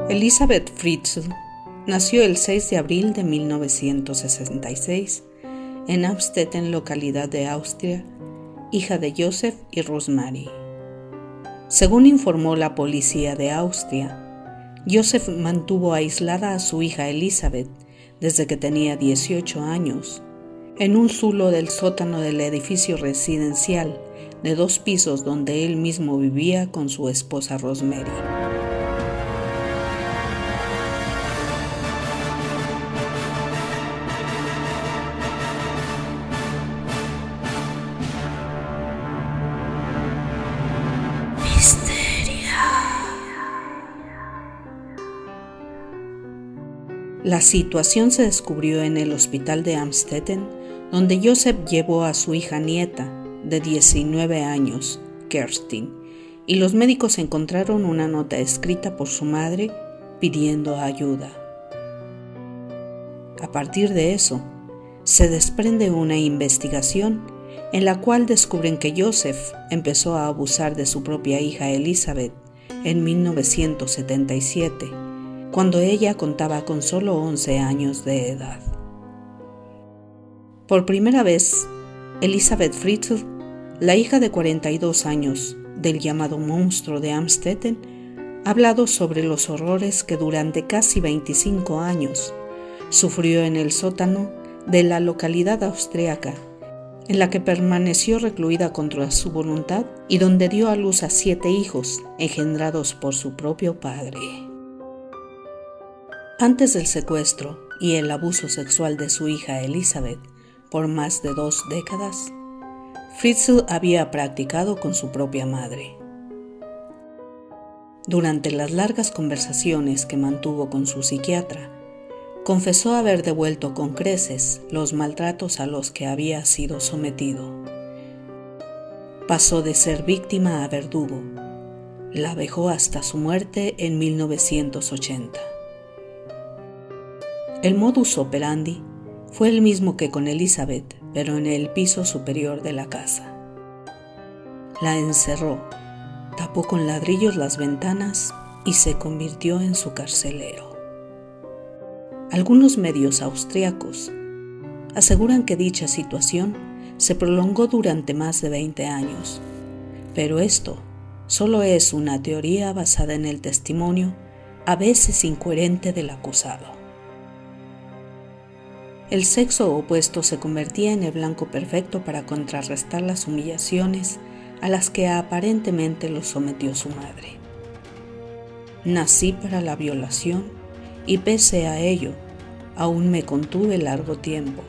Elisabeth Fritzl nació el 6 de abril de 1966 en Amstetten, localidad de Austria, hija de Joseph y Rosemary. Según informó la policía de Austria, Joseph mantuvo aislada a su hija Elisabeth desde que tenía 18 años, en un zulo del sótano del edificio residencial de 2 pisos donde él mismo vivía con su esposa Rosemary. La situación se descubrió en el hospital de Amstetten, donde Joseph llevó a su hija nieta, de 19 años, Kerstin, y los médicos encontraron una nota escrita por su madre pidiendo ayuda. A partir de eso, se desprende una investigación en la cual descubren que Joseph empezó a abusar de su propia hija Elisabeth en 1977, cuando ella contaba con solo 11 años de edad. Por primera vez, Elisabeth Fritzl, la hija de 42 años del llamado monstruo de Amstetten, ha hablado sobre los horrores que durante casi 25 años sufrió en el sótano de la localidad austriaca, en la que permaneció recluida contra su voluntad y donde dio a luz a 7 hijos engendrados por su propio padre. Antes del secuestro y el abuso sexual de su hija Elisabeth por más de 2 décadas, Fritzl había practicado con su propia madre. Durante las largas conversaciones que mantuvo con su psiquiatra, confesó haber devuelto con creces los maltratos a los que había sido sometido. Pasó de ser víctima a verdugo. La vejó hasta su muerte en 1980. El modus operandi fue el mismo que con Elisabeth, pero en el piso superior de la casa. La encerró, tapó con ladrillos las ventanas y se convirtió en su carcelero. Algunos medios austriacos aseguran que dicha situación se prolongó durante más de 20 años, pero esto solo es una teoría basada en el testimonio, a veces incoherente, del acusado. El sexo opuesto se convertía en el blanco perfecto para contrarrestar las humillaciones a las que aparentemente lo sometió su madre. Nací para la violación y pese a ello, aún me contuve largo tiempo,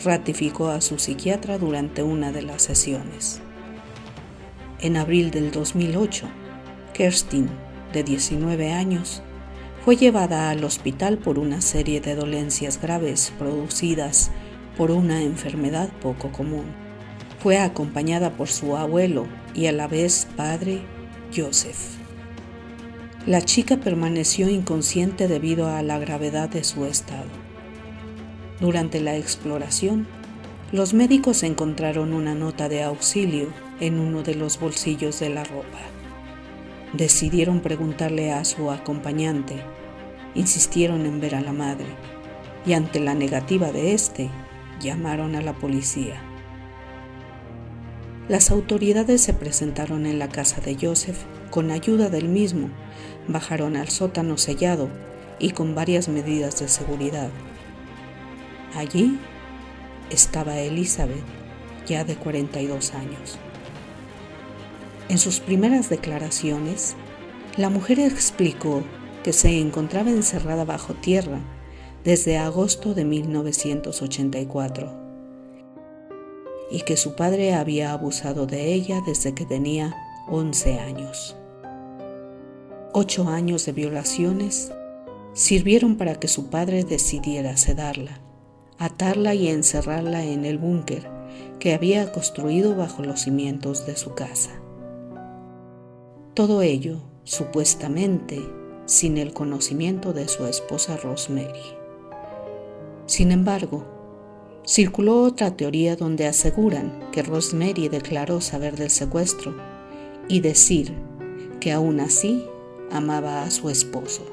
ratificó a su psiquiatra durante una de las sesiones. En abril del 2008, Kerstin, de 19 años, fue llevada al hospital por una serie de dolencias graves producidas por una enfermedad poco común. Fue acompañada por su abuelo y a la vez padre, Joseph. La chica permaneció inconsciente debido a la gravedad de su estado. Durante la exploración, los médicos encontraron una nota de auxilio en uno de los bolsillos de la ropa. Decidieron preguntarle a su acompañante, insistieron en ver a la madre, y ante la negativa de éste, llamaron a la policía. Las autoridades se presentaron en la casa de Joseph con ayuda del mismo, bajaron al sótano sellado y con varias medidas de seguridad. Allí estaba Elisabeth, ya de 42 años. En sus primeras declaraciones, la mujer explicó que se encontraba encerrada bajo tierra desde agosto de 1984 y que su padre había abusado de ella desde que tenía 11 años. 8 años de violaciones sirvieron para que su padre decidiera sedarla, atarla y encerrarla en el búnker que había construido bajo los cimientos de su casa. Todo ello, supuestamente, sin el conocimiento de su esposa Rosemary. Sin embargo, circuló otra teoría donde aseguran que Rosemary declaró saber del secuestro y decir que aún así amaba a su esposo.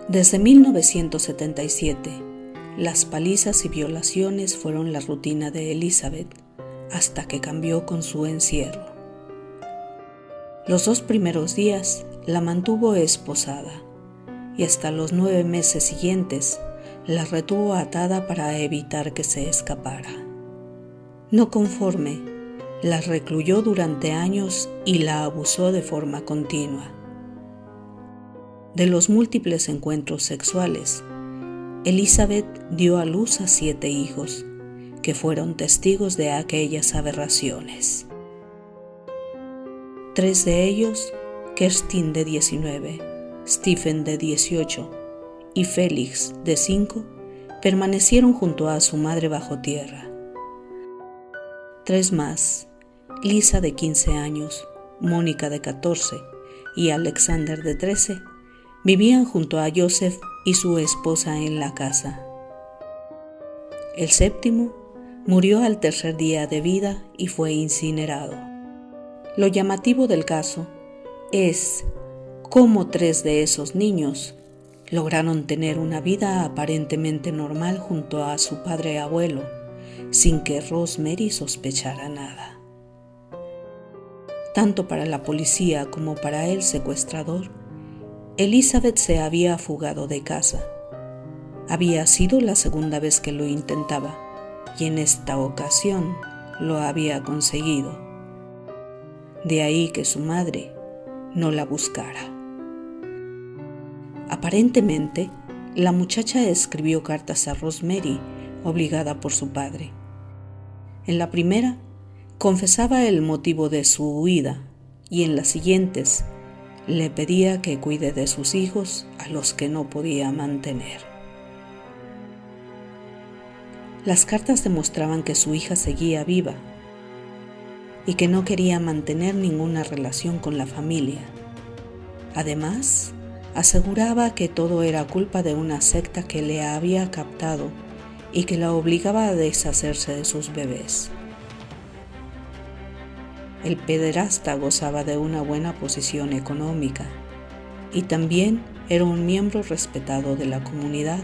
Desde 1977, las palizas y violaciones fueron la rutina de Elizabeth hasta que cambió con su encierro. Los 2 primeros días la mantuvo esposada y hasta los 9 meses siguientes la retuvo atada para evitar que se escapara. No conforme, la recluyó durante años y la abusó de forma continua. De los múltiples encuentros sexuales, Elizabeth dio a luz a 7 hijos, que fueron testigos de aquellas aberraciones. 3 de ellos, Kerstin de 19, Stephen de 18 y Félix de 5, permanecieron junto a su madre bajo tierra. 3 más, Lisa de 15 años, Mónica de 14 y Alexander de 13, vivían junto a Joseph y su esposa en la casa. El 7º murió al 3er día de vida y fue incinerado. Lo llamativo del caso es cómo 3 de esos niños lograron tener una vida aparentemente normal junto a su padre abuelo, sin que Rosemary sospechara nada. Tanto para la policía como para el secuestrador, Elizabeth se había fugado de casa. Había sido la segunda vez que lo intentaba, y en esta ocasión lo había conseguido. De ahí que su madre no la buscara. Aparentemente, la muchacha escribió cartas a Rosemary, obligada por su padre. En la primera, confesaba el motivo de su huida, y en las siguientes, le pedía que cuide de sus hijos a los que no podía mantener. Las cartas demostraban que su hija seguía viva y que no quería mantener ninguna relación con la familia. Además, aseguraba que todo era culpa de una secta que le había captado y que la obligaba a deshacerse de sus bebés. El pederasta gozaba de una buena posición económica y también era un miembro respetado de la comunidad,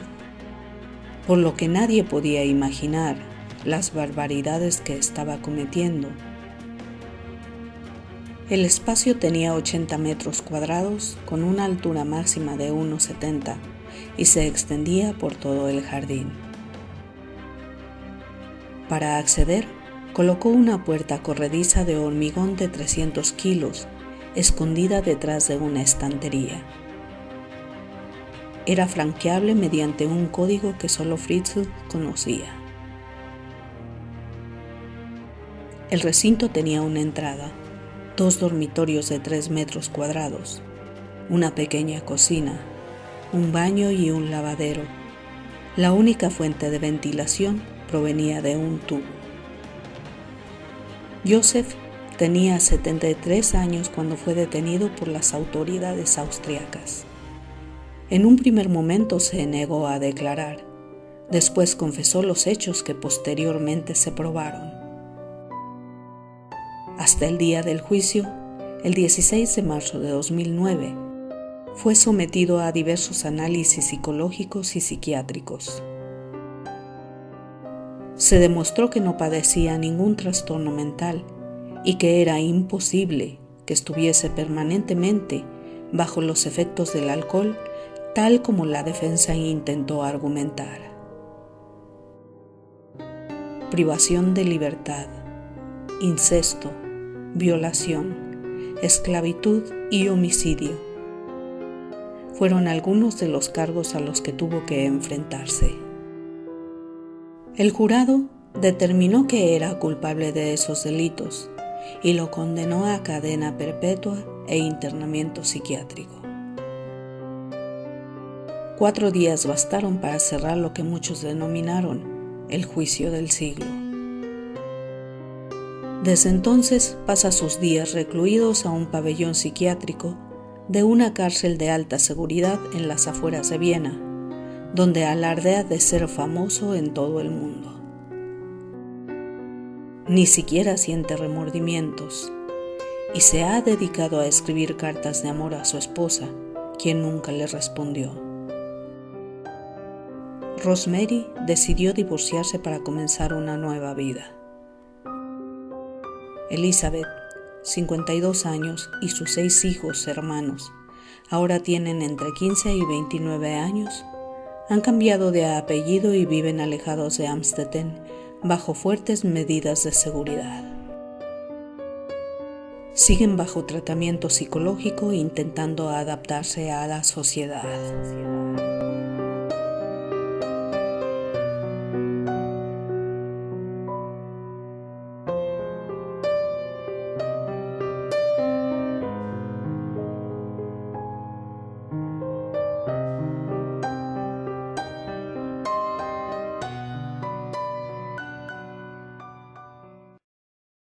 por lo que nadie podía imaginar las barbaridades que estaba cometiendo. El espacio tenía 80 metros cuadrados con una altura máxima de 1,70 y se extendía por todo el jardín. Para acceder, colocó una puerta corrediza de hormigón de 300 kilos, escondida detrás de una estantería. Era franqueable mediante un código que solo Fritzl conocía. El recinto tenía una entrada, 2 dormitorios de 3 metros cuadrados, una pequeña cocina, un baño y un lavadero. La única fuente de ventilación provenía de un tubo. Joseph tenía 73 años cuando fue detenido por las autoridades austriacas. En un primer momento se negó a declarar, después confesó los hechos que posteriormente se probaron. Hasta el día del juicio, el 16 de marzo de 2009, fue sometido a diversos análisis psicológicos y psiquiátricos. Se demostró que no padecía ningún trastorno mental y que era imposible que estuviese permanentemente bajo los efectos del alcohol, tal como la defensa intentó argumentar. Privación de libertad, incesto, violación, esclavitud y homicidio fueron algunos de los cargos a los que tuvo que enfrentarse. El jurado determinó que era culpable de esos delitos y lo condenó a cadena perpetua e internamiento psiquiátrico. 4 días bastaron para cerrar lo que muchos denominaron el juicio del siglo. Desde entonces pasa sus días recluidos a un pabellón psiquiátrico de una cárcel de alta seguridad en las afueras de Viena, donde alardea de ser famoso en todo el mundo. Ni siquiera siente remordimientos y se ha dedicado a escribir cartas de amor a su esposa, quien nunca le respondió. Rosemary decidió divorciarse para comenzar una nueva vida. Elizabeth, 52 años, y sus 6 hijos hermanos, ahora tienen entre 15 y 29 años, han cambiado de apellido y viven alejados de Amstetten bajo fuertes medidas de seguridad. Siguen bajo tratamiento psicológico intentando adaptarse a la sociedad.